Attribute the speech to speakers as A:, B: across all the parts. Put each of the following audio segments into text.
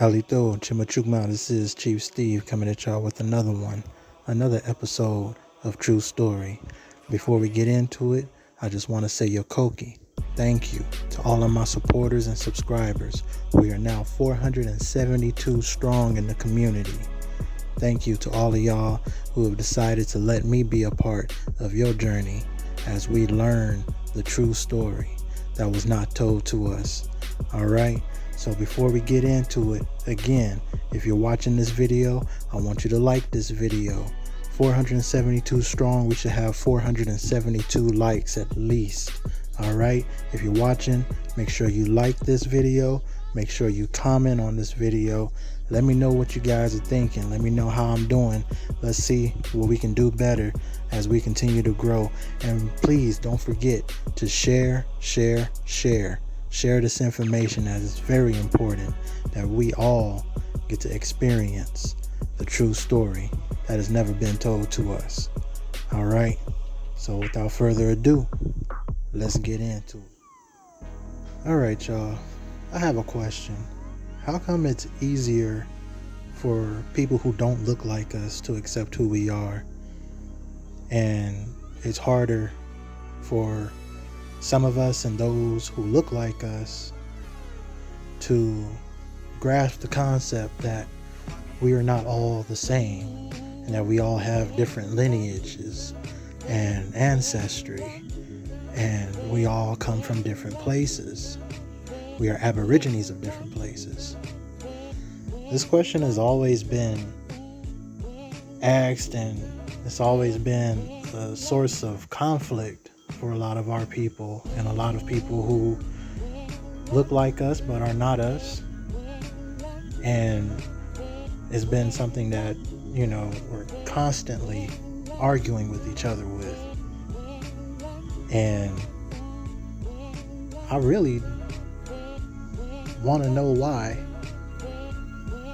A: Halito Chimachugma, this is Chief Steve coming at y'all with another episode of True Story. Before we get into it, I just want to say Yokoki. Thank you to all of my supporters and subscribers. We are now 472 strong in the community. Thank you to all of y'all who have decided to let me be a part of your journey as we learn the true story that was not told to us. All right? So before we get into it, again, if you're watching this video, I want you to like this video. 472 strong, we should have 472 likes at least. All right? If you're watching, make sure you like this video. Make sure you comment on this video. Let me know what you guys are thinking. Let me know how I'm doing. Let's see what we can do better as we continue to grow. And please don't forget to share. Share this information, as it's very important that we all get to experience the true story that has never been told to us. All right. So without further ado, let's get into it. All right, y'all. I have a question. How come it's easier for people who don't look like us to accept who we are, and it's harder for some of us and those who look like us to grasp the concept that we are not all the same and that we all have different lineages and ancestry, and we all come from different places? We are aborigines of different places. This question has always been asked, and it's always been a source of conflict for a lot of our people and a lot of people who look like us but are not us. And it's been something that, we're constantly arguing with each other with. And I really want to know why.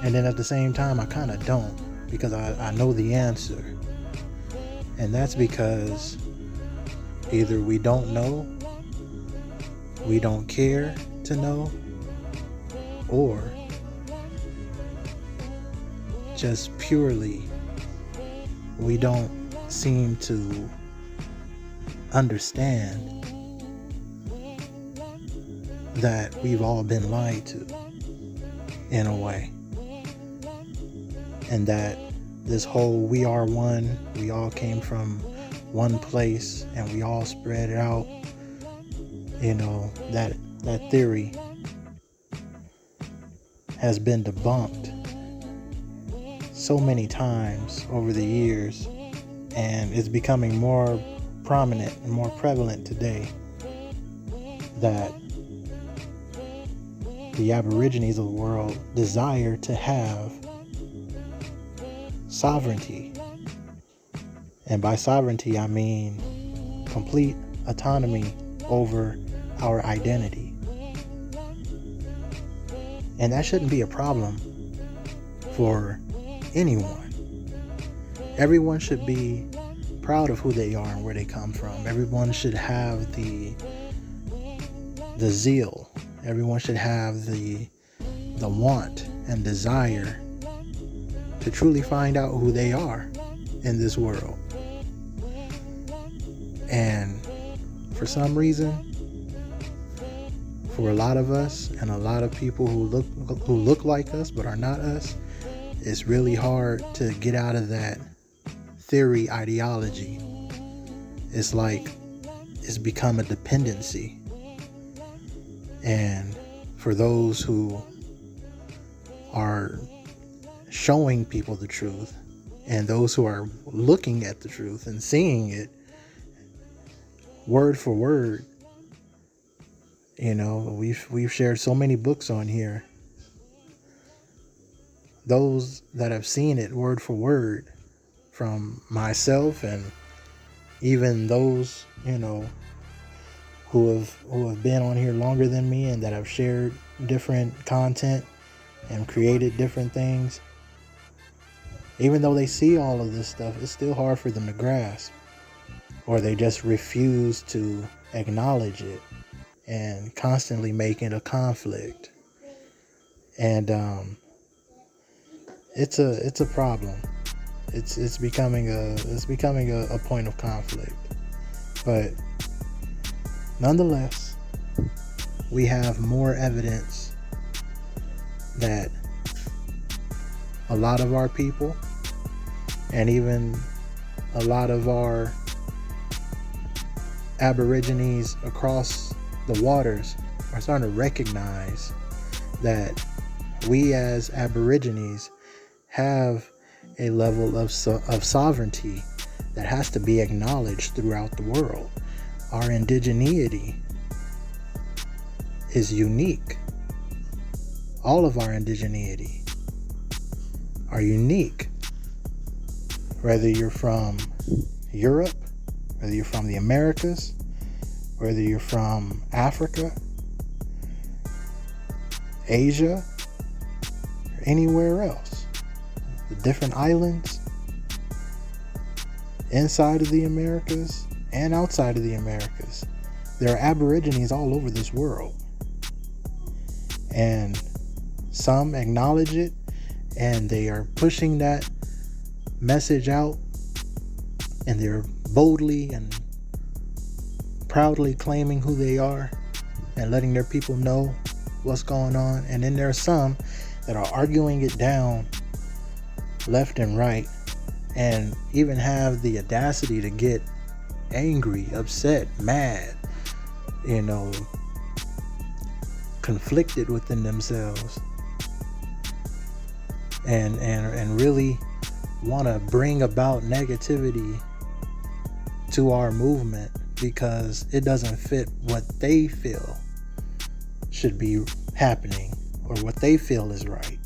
A: And then at the same time, I kind of don't, because I know the answer. And that's because either we don't know, we don't care to know, or just purely we don't seem to understand that we've all been lied to in a way. And that this whole we are one, we all came from one place and we all spread it out, that theory has been debunked so many times over the years, and it's becoming more prominent and more prevalent today that the Aborigines of the world desire to have sovereignty. And by sovereignty, I mean complete autonomy over our identity. And that shouldn't be a problem for anyone. Everyone should be proud of who they are and where they come from. Everyone should have the zeal. Everyone should have the want and desire to truly find out who they are in this world. And for some reason, for a lot of us and a lot of people who look like us but are not us, it's really hard to get out of that theory ideology. It's like it's become a dependency. And for those who are showing people the truth, and those who are looking at the truth and seeing it word for word, we've shared so many books on here. Those that have seen it word for word, from myself and even those who have been on here longer than me and that have shared different content and created different things, even though they see all of this stuff, it's still hard for them to grasp, or they just refuse to acknowledge it and constantly make it a conflict. And it's a problem. It's becoming a point of conflict. But nonetheless, we have more evidence that a lot of our people and even a lot of our Aborigines across the waters are starting to recognize that we as Aborigines have a level of sovereignty that has to be acknowledged throughout the world. Our indigeneity is unique. All of our indigeneity are unique. Whether you're from Europe, whether you're from the Americas, whether you're from Africa, Asia, or anywhere else, the different islands inside of the Americas and outside of the Americas, there are Aborigines all over this world. And some acknowledge it, and they are pushing that message out, and they're boldly and proudly claiming who they are and letting their people know what's going on. And then there are some that are arguing it down left and right, and even have the audacity to get angry, upset, mad, conflicted within themselves, and really want to bring about negativity to our movement because it doesn't fit what they feel should be happening or what they feel is right.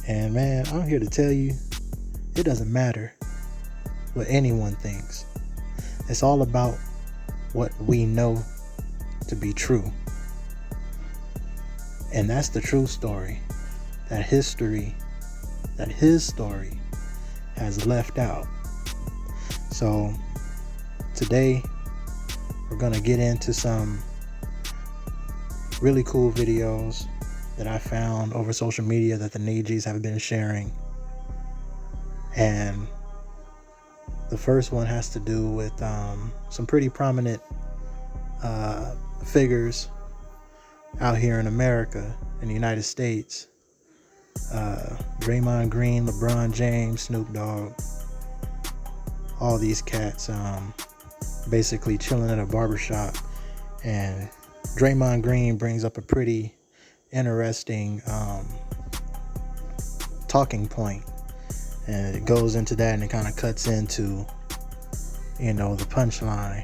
A: And man, I'm here to tell you, it doesn't matter what anyone thinks. It's all about what we know to be true. And that's the true story that his story has left out. So today we're going to get into some really cool videos that I found over social media that the Niijis have been sharing. And the first one has to do with some pretty prominent figures out here in America, in the United States. Draymond Green, LeBron James, Snoop Dogg, all these cats basically chilling at a barbershop. And Draymond Green brings up a pretty interesting talking point, and it goes into that, and it kind of cuts into the punchline.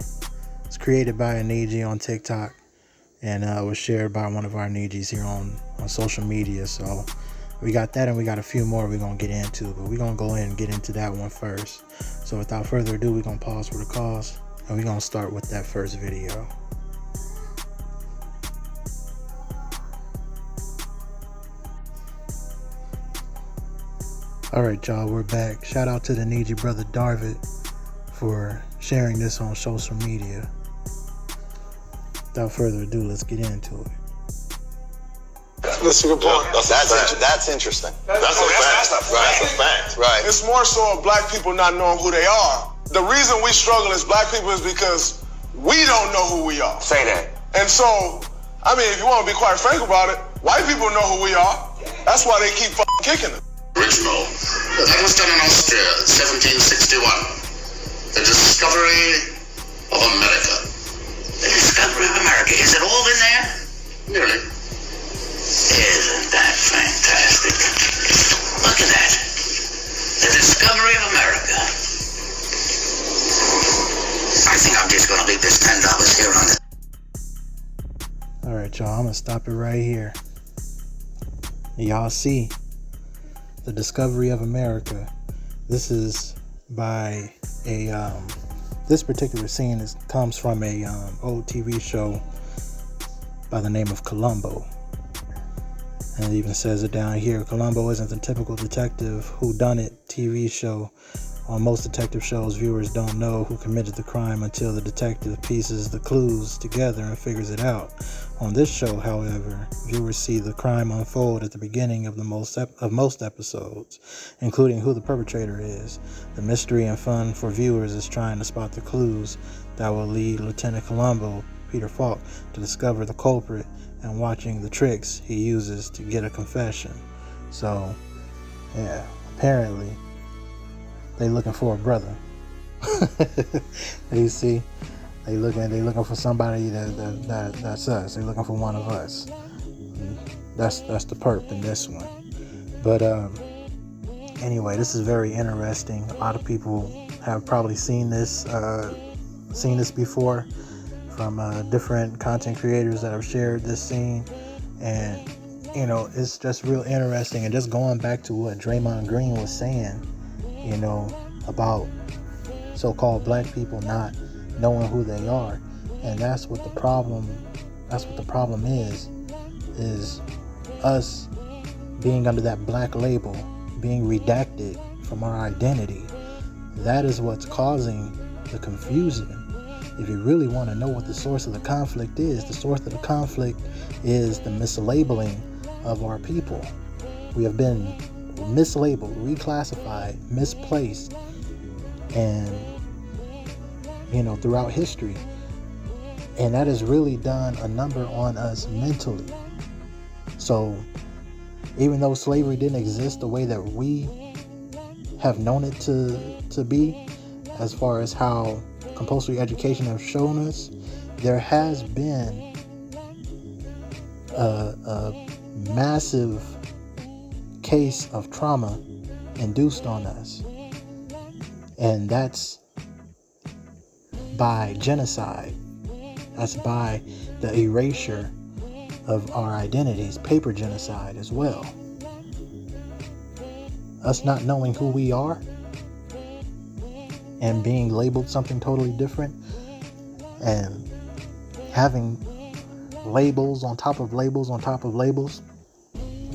A: It's created by a Niiji on TikTok, and was shared by one of our Niijis here on social media. So we got that, and we got a few more we're gonna get into, but we're gonna go ahead and get into that one first. So without further ado, we're gonna pause for the cause, and we're gonna start with that first video. All right, y'all, we're back. Shout out to the Niiji brother Darvid for sharing this on social media. Without further ado, let's get into it.
B: That's a good point.
C: Yeah, that's interesting. That's a fact. Right.
B: It's more so of black people not knowing who they are. The reason we struggle as black people is because we don't know who we are.
C: Say that.
B: And so, I mean, if you want to be quite frank about it, white people know who we are. That's why they keep kicking us.
D: Original. That was done in Austria, 1761. The discovery of America.
E: The discovery of America. Is it all in there?
D: Nearly.
E: Isn't that fantastic? Look at that. The discovery of America. I think I'm just going to leave this $10 here on the...
A: All right, y'all, I'm going to stop it right here. Y'all see the discovery of America. This is by a this particular scene comes from a old TV show by the name of Columbo, and it even says it down here. Columbo isn't the typical detective whodunit TV show On most detective shows, viewers don't know who committed the crime until the detective pieces the clues together and figures it out. On this show, however, viewers see the crime unfold at the beginning of most episodes, including who the perpetrator is. The mystery and fun for viewers is trying to spot the clues that will lead Lieutenant Columbo, Peter Falk, to discover the culprit and watching the tricks he uses to get a confession. So, yeah, apparently they looking for a brother. You see, they looking for somebody that's us. They looking for one of us. That's the perp in this one. But anyway, this is very interesting. A lot of people have probably seen this before from different content creators that have shared this scene, and you know, it's just real interesting. And just going back to what Draymond Green was saying, you know, about so-called black people not knowing who they are, and that's what the problem is us being under that black label, being redacted from our identity. That is what's causing the confusion. If you really want to know what the source of the conflict is, the source of the conflict is the mislabeling of our people. We have been mislabeled, reclassified, misplaced, and you know, throughout history. And that has really done a number on us mentally. So even though slavery didn't exist the way that we have known it to be, as far as how compulsory education has shown us, there has been a massive case of trauma induced on us, and that's by genocide. That's by the erasure of our identities, paper genocide as well. Us not knowing who we are and being labeled something totally different, and having labels on top of labels on top of labels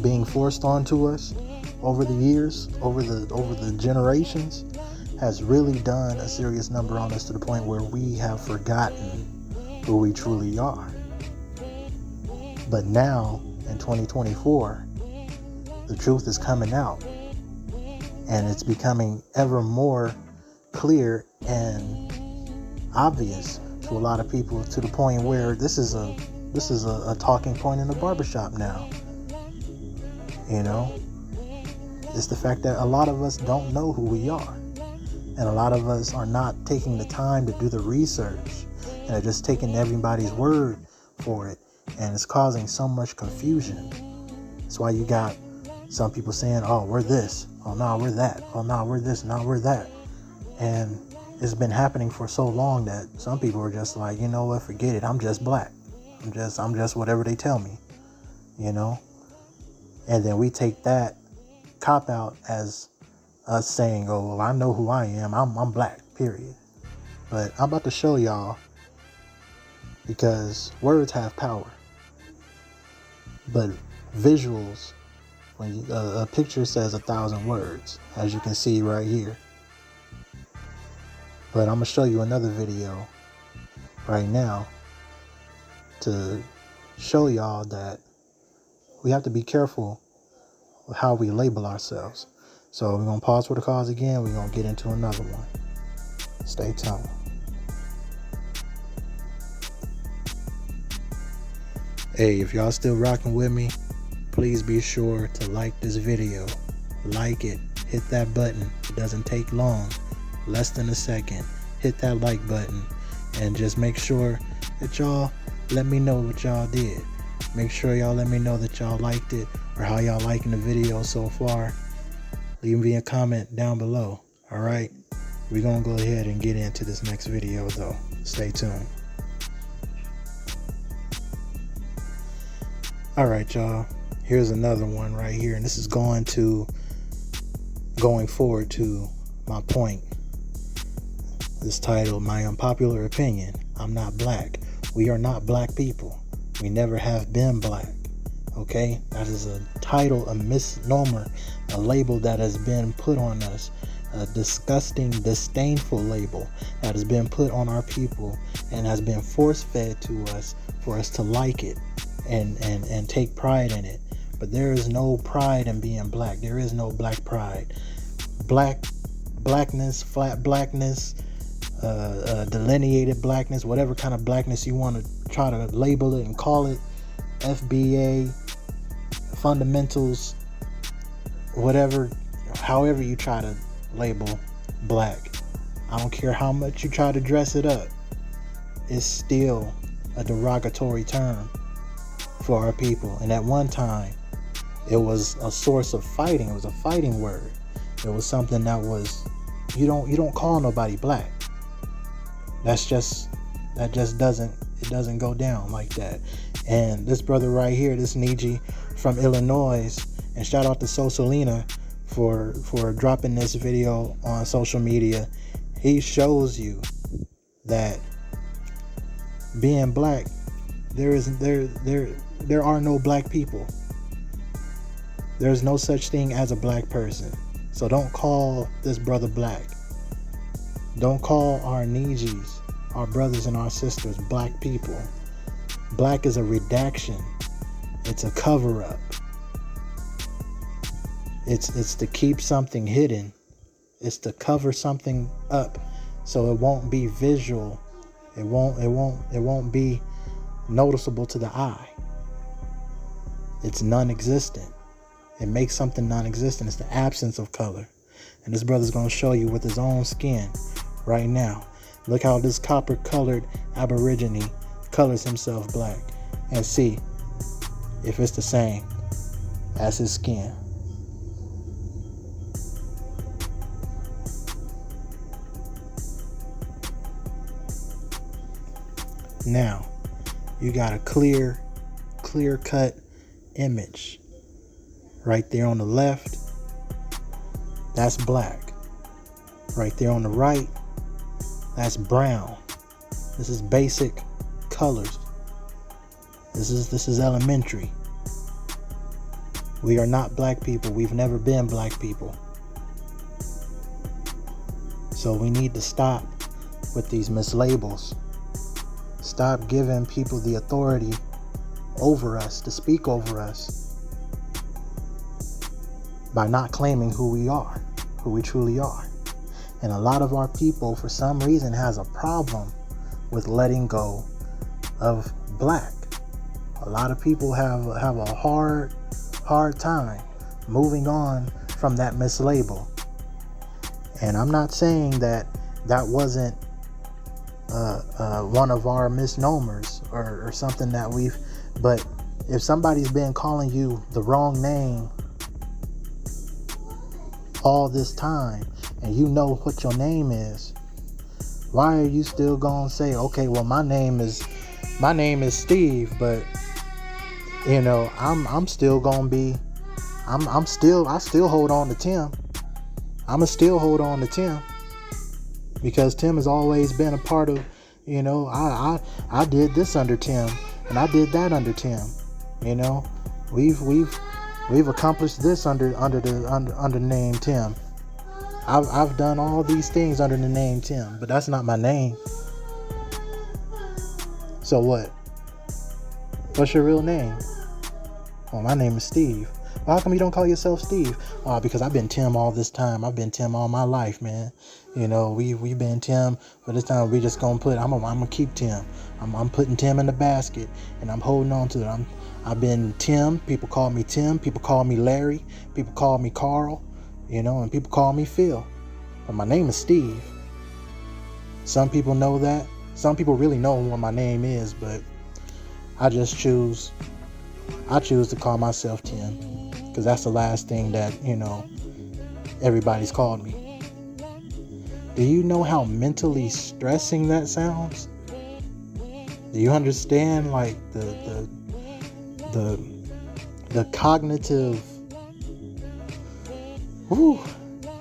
A: being forced onto us over the years, over the generations, has really done a serious number on us, to the point where we have forgotten who we truly are. But now in 2024, the truth is coming out, and it's becoming ever more clear and obvious to a lot of people, to the point where this is a talking point in the barbershop now. You know, it's the fact that a lot of us don't know who we are, and a lot of us are not taking the time to do the research, and are just taking everybody's word for it, and it's causing so much confusion. That's why you got some people saying, oh, we're this, oh no, we're that, oh no, we're this, no, we're that. And it's been happening for so long that some people are just like, you know what, forget it, I'm just black. I'm just whatever they tell me, you know? And then we take that cop out as us saying, oh, well, I know who I am, I'm black, period. But I'm about to show y'all, because words have power, but visuals, when a picture says 1,000 words, as you can see right here. But I'm gonna show you another video right now to show y'all that we have to be careful with how we label ourselves. So we're gonna pause for the cause again. We're gonna get into another one. Stay tuned. Hey, if y'all still rocking with me, please be sure to like this video. Like it. Hit that button. It doesn't take long. Less than a second. Hit that like button. And just make sure that y'all let me know what y'all did. Make sure y'all let me know that y'all liked it, or how y'all liking the video so far. Leave me a comment down below. Alright? We're going to go ahead and get into this next video though. Stay tuned. Alright, y'all. Here's another one right here. And this is going forward to my point. This title, My Unpopular Opinion. I'm not black. We are not black people. We never have been black. Okay? That is a title, a misnomer, a label that has been put on us disgusting, disdainful label that has been put on our people and has been force-fed to us for us to like it and take pride in it. But there is no pride in being black. There is no black pride. Blackness, flat blackness, delineated blackness, whatever kind of blackness you want to try to label it and call it, FBA, fundamentals, whatever, however you try to label black. I don't care how much you try to dress it up. It's still a derogatory term for our people. And at one time, it was a source of fighting. It was a fighting word. It was something that was, you don't call nobody black. That just doesn't go down like that. And this brother right here, this Niiji from Illinois, and shout out to Sosolina for dropping this video on social media. He shows you that being black, there are no black people. There's no such thing as a black person. So don't call this brother black. Don't call our Niijis, our brothers and our sisters, black people. Black is a redaction. It's a cover-up. It's to keep something hidden. It's to cover something up so it won't be visual. It won't be noticeable to the eye. It's non-existent. It makes something non-existent. It's the absence of color. And this brother's going to show you with his own skin right now. Look how this copper-colored aborigine colors himself black. And see if it's the same as his skin. Now, you got a clear-cut image. Right there on the left, that's black. Right there on the right, that's brown. This is basic colors. This is elementary. We are not black people. We've never been black people. So we need to stop with these mislabels. Stop giving people the authority over us, to speak over us, by not claiming who we are, who we truly are. And a lot of our people, for some reason, has a problem with letting go of black. A lot of people have a hard time moving on from that mislabel. And I'm not saying that wasn't one of our misnomers or something that but if somebody's been calling you the wrong name all this time and you know what your name is, why are you still gonna say, okay, well, my name is Steve, but you know, I still hold on to Tim. I'ma still hold on to Tim because Tim has always been a part of, you know, I did this under Tim and I did that under Tim. You know, we've accomplished this under the name Tim. I've done all these things under the name Tim, but that's not my name. So what? What's your real name? Well, my name is Steve. Well, how come you don't call yourself Steve? Oh, because I've been Tim all this time. I've been Tim all my life, man. You know, we've been Tim, but this time we just gonna I'm gonna keep Tim. I'm putting Tim in the basket and I'm holding on to it. I've been Tim. People call me Tim. People call me Larry. People call me Carl. You know, and people call me Phil. But my name is Steve. Some people know that. Some people really know what my name is, but I choose to call myself Tim because that's the last thing that, you know, everybody's called me. Do you know how mentally stressing that sounds? Do you understand, like, the cognitive,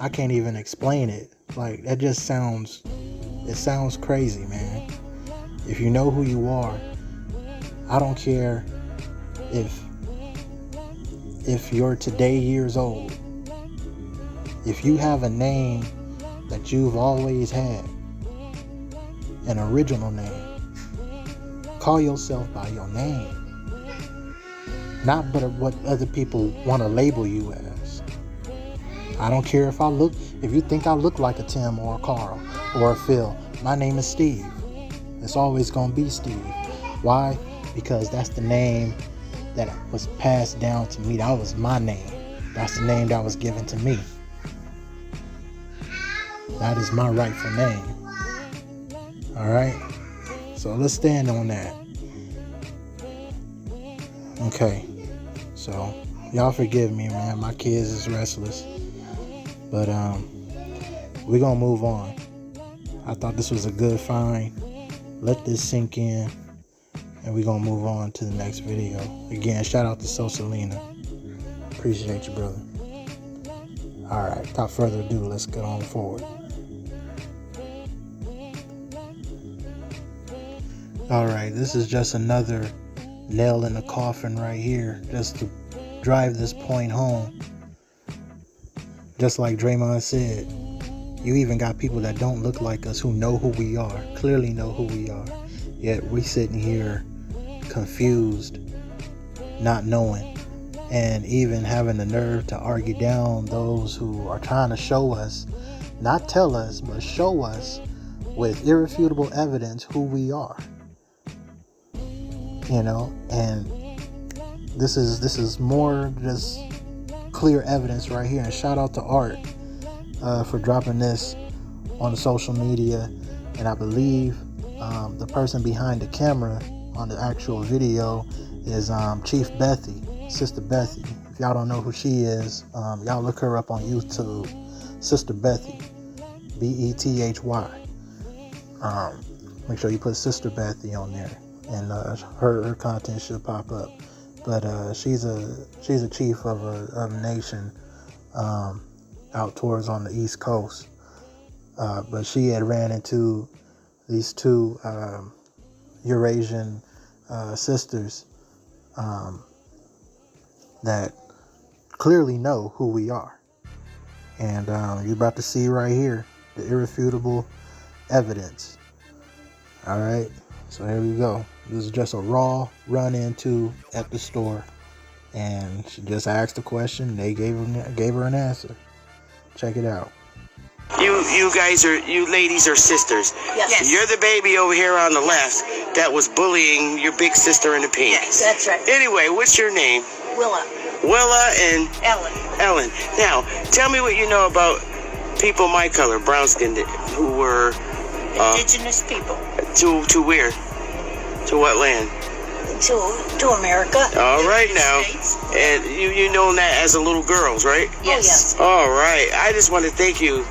A: I can't even explain it. Like, that just sounds crazy, man. If you know who you are, I don't care if you're today years old. If you have a name that you've always had, an original name. Call yourself by your name, not but what other people want to label you as. I don't care if you think I look like a Tim or a Carl or a Phil. My name is Steve. It's always going to be Steve. Why? Because that's the name that was passed down to me. That was my name. That's the name that was given to me. That is my rightful name. All right? So let's stand on that. Okay. So y'all forgive me, man. My kids is restless. But we're going to move on. I thought this was a good find. Let this sink in. And we're going to move on to the next video. Again, shout out to Sosalina. Appreciate you, brother. All right, without further ado, let's get on forward. All right, this is just another nail in the coffin right here, just to drive this point home. Just like Draymond said, you even got people that don't look like us who know who we are, clearly know who we are. Yet we sitting here confused, not knowing, and even having the nerve to argue down those who are trying to show us, not tell us, but show us with irrefutable evidence who we are. You know, and this is more just clear evidence right here. And shout out to Art for dropping this on the social media. And I believe the person behind the camera on the actual video is Chief Bethy, Sister Bethy. If y'all don't know who she is, y'all look her up on YouTube. Sister Bethy, Bethy. Make sure you put Sister Bethy on there, and her content should pop up. But she's a chief of a nation out towards on the East Coast. But she had ran into these two Eurasian sisters that clearly know who we are. And you're about to see right here the irrefutable evidence. All right, so here we go. This is just a raw run into at the store, and she just asked a question. They gave her an answer. Check it out.
F: You ladies are sisters.
G: Yes.
F: You're the baby over here on the left that was bullying your big sister in the pink.
G: Yes, that's right.
F: Anyway, what's your name?
G: Willa
F: and
G: Ellen.
F: Now, tell me what you know about people my color, brown skinned, who were
G: Indigenous people.
F: To where? To what land?
G: To America.
F: All right now.
G: States.
F: And you know that as a little girls, right?
G: Yes.
F: All right. I just want to thank you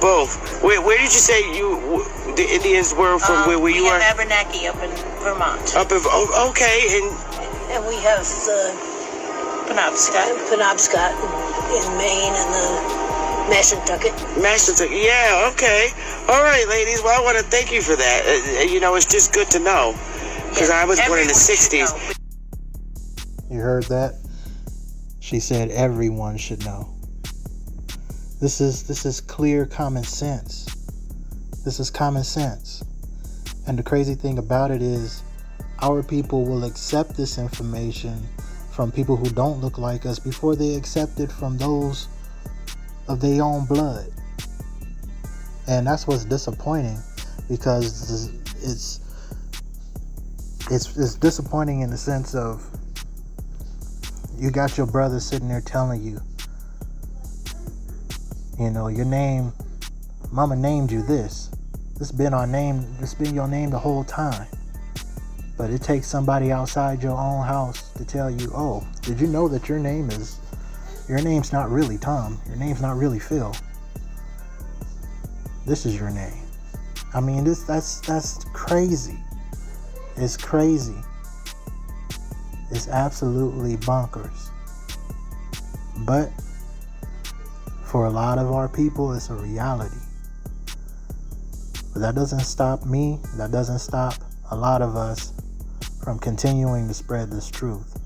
F: both. Where did you say the Indians were from? Where you are?
G: We have Abenaki up in Vermont.
F: Okay,
G: and we have Penobscot in Maine, and the Mashantucket.
F: Yeah, okay. All right, ladies. Well, I want to thank you for that. It's just good to know. Because I was born in the 60s.
A: You heard that? She said everyone should know. This is clear common sense. This is common sense. And the crazy thing about it is our people will accept this information from people who don't look like us before they accept it from those of their own blood. And that's what's disappointing, because it's disappointing in the sense of you got your brother sitting there telling you, your name, mama named you this. This been your name the whole time. But it takes somebody outside your own house to tell you, oh, did you know that your name's not really Tom. Your name's not really Phil. This is your name. I mean, that's crazy. It's crazy. It's absolutely bonkers. But for a lot of our people, it's a reality. But that doesn't stop me. That doesn't stop a lot of us from continuing to spread this truth.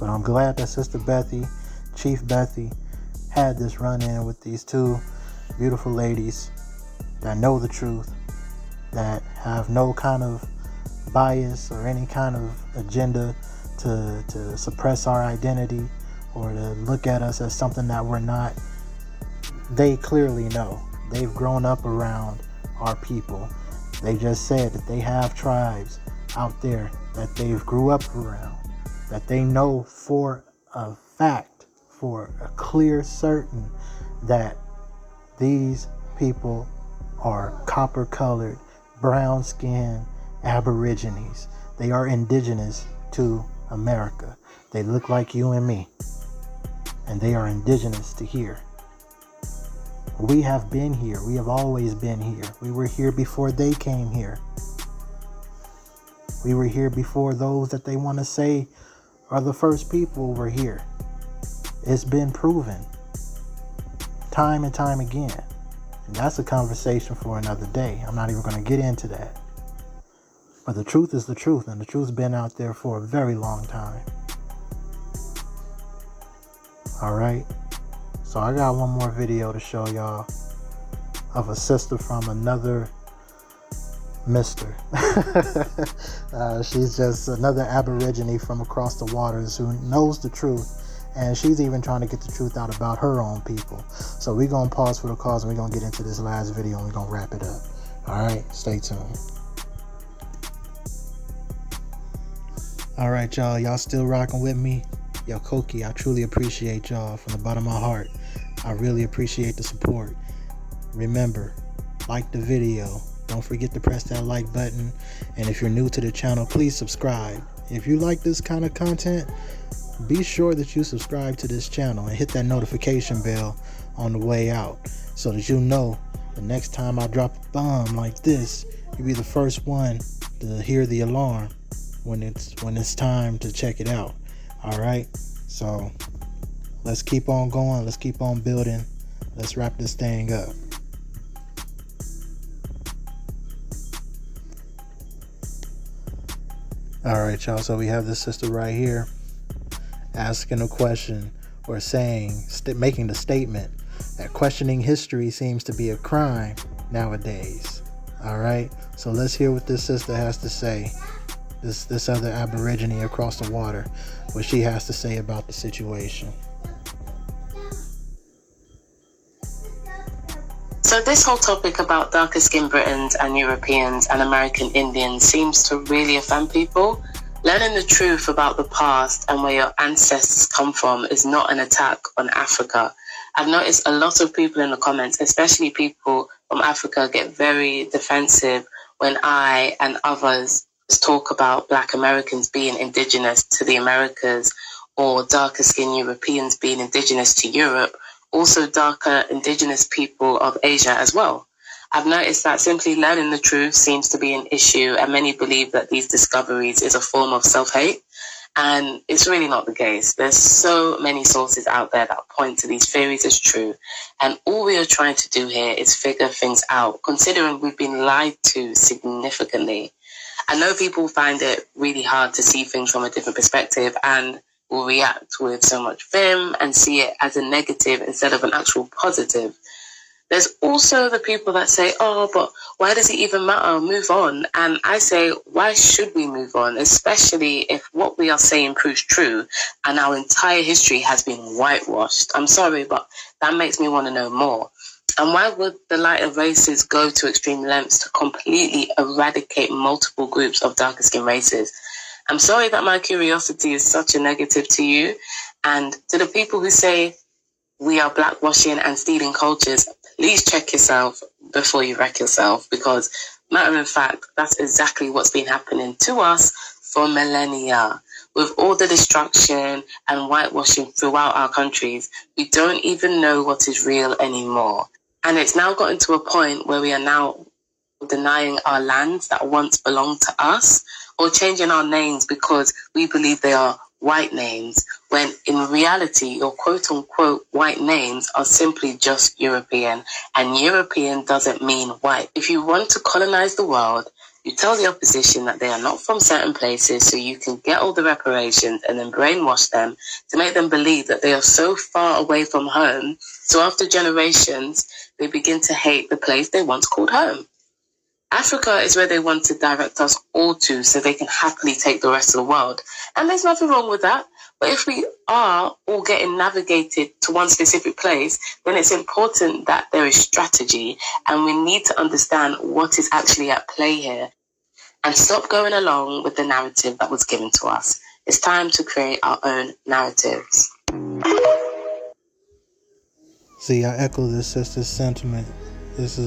A: But I'm glad that Sister Bethy, Chief Bethy, had this run-in with these two beautiful ladies that know the truth, that have no kind of bias or any kind of agenda to suppress our identity or to look at us as something that we're not. They clearly know. They've grown up around our people. They just said that they have tribes out there that they've grew up around, that they know for a fact, for a clear certain, that these people are copper-colored, brown-skinned Aborigines. They are indigenous to America. They look like you and me, and they are indigenous to here. We have been here. We have always been here. We were here before they came here. We were here before those that they want to say are the first people were here. It's been proven time and time again. And that's a conversation for another day. I'm not even going to get into that. But the truth is the truth, and the truth's been out there for a very long time. All right. So I got one more video to show y'all of a sister from another mister. She's just another Aborigine from across the waters who knows the truth. And she's even trying to get the truth out about her own people. So we're going to pause for the cause and we're going to get into this last video and we're going to wrap it up. All right, stay tuned. All right, y'all. Y'all still rocking with me? Yo, Koki, I truly appreciate y'all from the bottom of my heart. I really appreciate the support. Remember, like the video. Don't forget to press that like button. And if you're new to the channel, please subscribe. If you like this kind of content, be sure that you subscribe to this channel and hit that notification bell on the way out so that you know the next time I drop a bomb like this, you'll be the first one to hear the alarm when it's time to check it out. All right, so let's keep on going. Let's keep on building. Let's wrap this thing up. All right, y'all. So we have this sister right here asking a question or saying, making the statement that questioning history seems to be a crime nowadays. All right. So let's hear what this sister has to say. This other Aborigine across the water, what she has to say about the situation.
H: So this whole topic about darker skinned Britons and Europeans and American Indians seems to really offend people. Learning the truth about the past and where your ancestors come from is not an attack on Africa. I've noticed a lot of people in the comments, especially people from Africa, get very defensive when I and others talk about Black Americans being indigenous to the Americas or darker skinned Europeans being indigenous to Europe, also darker indigenous people of Asia as well. I've noticed that simply learning the truth seems to be an issue, and many believe that these discoveries is a form of self-hate, and it's really not the case. There's so many sources out there that point to these theories as true, and all we are trying to do here is figure things out, considering we've been lied to significantly. I know people find it really hard to see things from a different perspective and will react with so much vim and see it as a negative instead of an actual positive. There's also the people that say, oh, but why does it even matter? Move on. And I say, why should we move on? Especially if what we are saying proves true and our entire history has been whitewashed. I'm sorry, but that makes me want to know more. And why would the lighter races go to extreme lengths to completely eradicate multiple groups of darker skinned races? I'm sorry that my curiosity is such a negative to you. And to the people who say we are blackwashing and stealing cultures, please check yourself before you wreck yourself, because matter of fact, that's exactly what's been happening to us for millennia. With all the destruction and whitewashing throughout our countries, we don't even know what is real anymore. And it's now gotten to a point where we are now denying our lands that once belonged to us, or changing our names because we believe they are white names, when in reality your quote-unquote white names are simply just European, and European doesn't mean white. If you want to colonize the world, you tell the opposition that they are not from certain places so you can get all the reparations and then brainwash them to make them believe that they are so far away from home, so after generations they begin to hate the place they once called home. Africa is where they want to direct us all to so they can happily take the rest of the world. And there's nothing wrong with that. But if we are all getting navigated to one specific place, then it's important that there is strategy, and we need to understand what is actually at play here and stop going along with the narrative that was given to us. It's time to create our own narratives.
A: See, I echo this sister's sentiment. This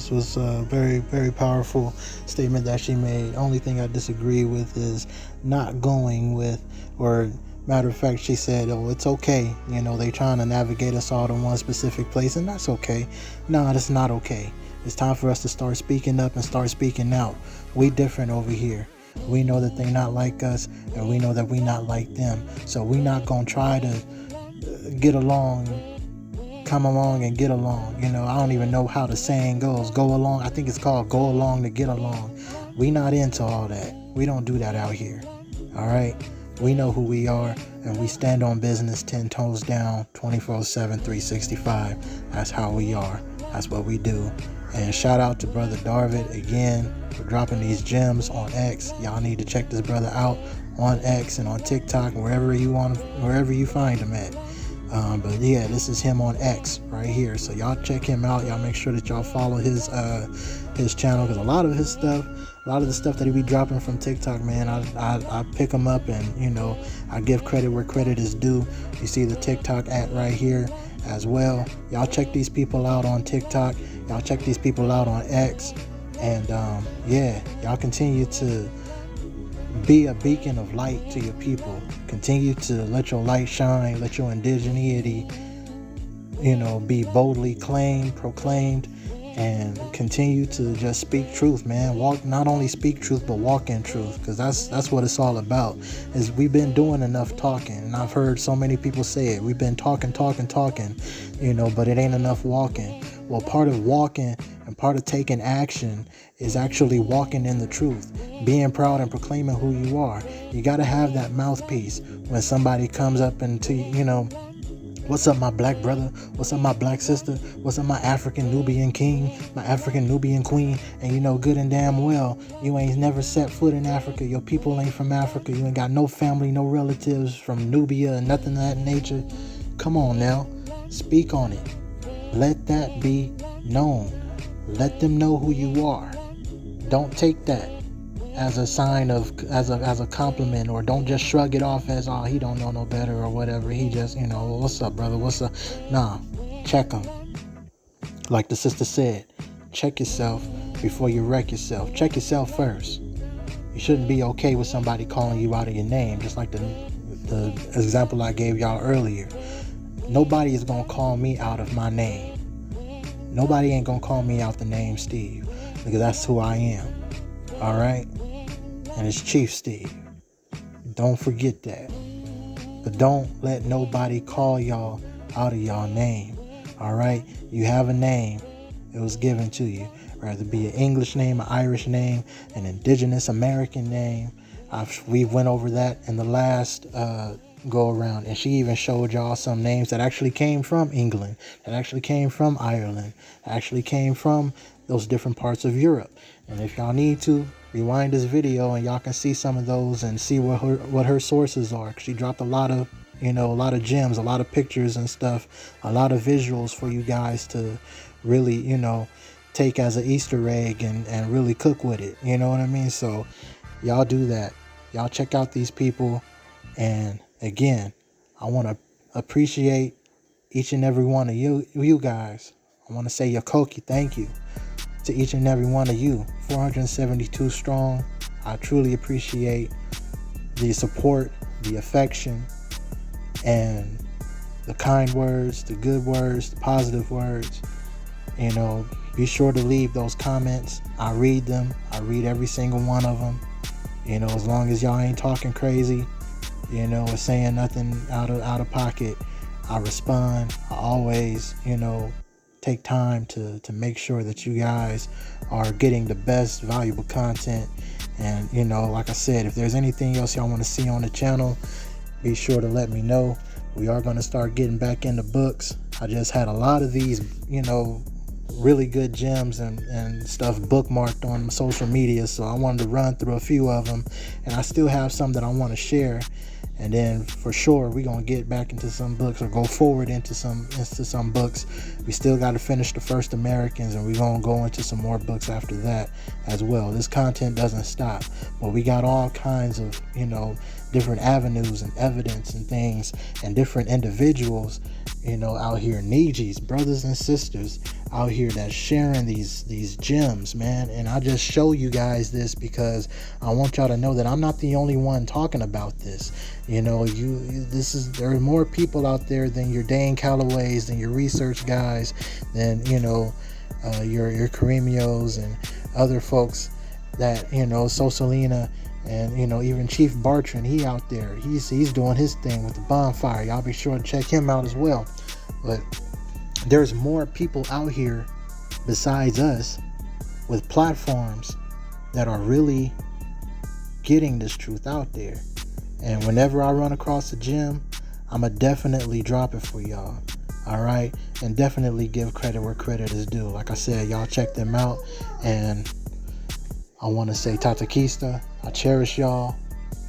A: was a very, very powerful statement that she made. Only thing I disagree with is not going with, or matter of fact, she said, oh, it's okay. You know, they trying to navigate us all to one specific place, and that's okay. No, that's not okay. It's time for us to start speaking up and start speaking out. We different over here. We know that they not like us, and we know that we not like them. So we not gonna try to get along, come along and get along. You know, I don't even know how the saying goes. Go along. I think it's called go along to get along. We not into all that. We don't do that out here. All right. We know who we are, and we stand on business 10 toes down, 24/7, 365. That's how we are. That's what we do. And shout out to Brother Darvid again for dropping these gems on X. Y'all need to check this brother out on X and on TikTok, wherever you find him at. But yeah, this is him on X right here. So y'all check him out. Y'all make sure that y'all follow his channel, because a lot of the stuff that he be dropping from TikTok, man, I pick him up, and you know, I give credit where credit is due. You see the TikTok at right here as well. Y'all check these people out on TikTok. Y'all check these people out on X, and yeah, y'all continue to be a beacon of light to your people. Continue to let your light shine. Let your indigeneity, you know, be boldly proclaimed, and continue to just speak truth, man. Not only speak truth, but walk in truth, because that's what it's all about. Is we've been doing enough talking, and I've heard so many people say it. We've been talking, you know, but it ain't enough walking. Well, part of walking and part of taking action is actually walking in the truth, being proud and proclaiming who you are. You got to have that mouthpiece when somebody comes up and to, you know, what's up, my black brother? What's up, my black sister? What's up, my African Nubian king, my African Nubian queen? And you know good and damn well, you ain't never set foot in Africa. Your people ain't from Africa. You ain't got no family, no relatives from Nubia and nothing of that nature. Come on now, speak on it. Let that be known. Let them know who you are. Don't take that as a sign of, as a compliment, or don't just shrug it off as, oh, he don't know no better or whatever. He just, you know, what's up, brother? What's up? Nah, check him. Like the sister said, check yourself before you wreck yourself. Check yourself first. You shouldn't be okay with somebody calling you out of your name, just like the example I gave y'all earlier. Nobody is going to call me out of my name. Nobody ain't going to call me out the name Steve, because that's who I am. All right? And it's Chief Steve. Don't forget that. But don't let nobody call y'all out of y'all name. All right? You have a name. It was given to you. Whether it be an English name, an Irish name, an Indigenous American name. We went over that in the last go around, and she even showed y'all some names that actually came from England, that actually came from Ireland, that actually came from those different parts of Europe. And if y'all need to, rewind this video and y'all can see some of those and see what her sources are. She dropped a lot of gems, a lot of pictures and stuff, a lot of visuals for you guys to really, you know, take as an Easter egg and really cook with it. You know what I mean? So y'all do that. Y'all check out these people. And again, I want to appreciate each and every one of you guys. I want to say Yakoki, thank you to each and every one of you. 472 strong. I truly appreciate the support, the affection, and the kind words, the good words, the positive words. You know, be sure to leave those comments. I read them. I read every single one of them. You know, as long as y'all ain't talking crazy, you know, or saying nothing out of pocket, I respond. I always, you know, take time to make sure that you guys are getting the best valuable content. And, you know, like I said, if there's anything else y'all want to see on the channel, be sure to let me know. We are going to start getting back into books. I just had a lot of these, you know, really good gems and stuff bookmarked on social media, so I wanted to run through a few of them, and I still have some that I want to share. And then for sure we're gonna get back into some books, or go forward into some books. We still got to finish the First Americans, and we're gonna go into some more books after that as well. This content doesn't stop, but we got all kinds of, you know, different avenues and evidence and things, and different individuals, you know, out here, Niiji's brothers and sisters out here that's sharing these gems, man. And I just show you guys this because I want y'all to know that I'm not the only one talking about this. You know, there are more people out there than your Dane Callaways, than your research guys, than, you know, your Karemios and other folks that, you know, Sosalina, and, you know, even Chief Bartran, he out there, he's doing his thing with the bonfire. Y'all be sure to check him out as well. But there's more people out here besides us with platforms that are really getting this truth out there. And whenever I run across a gem, I'ma definitely drop it for y'all. All right, and definitely give credit where credit is due. Like I said, y'all check them out, and I want to say Tatakista. I cherish y'all.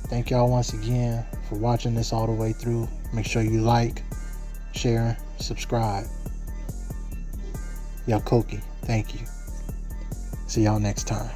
A: Thank y'all once again for watching this all the way through. Make sure you like, share, subscribe. Yakoki, thank you. See y'all next time.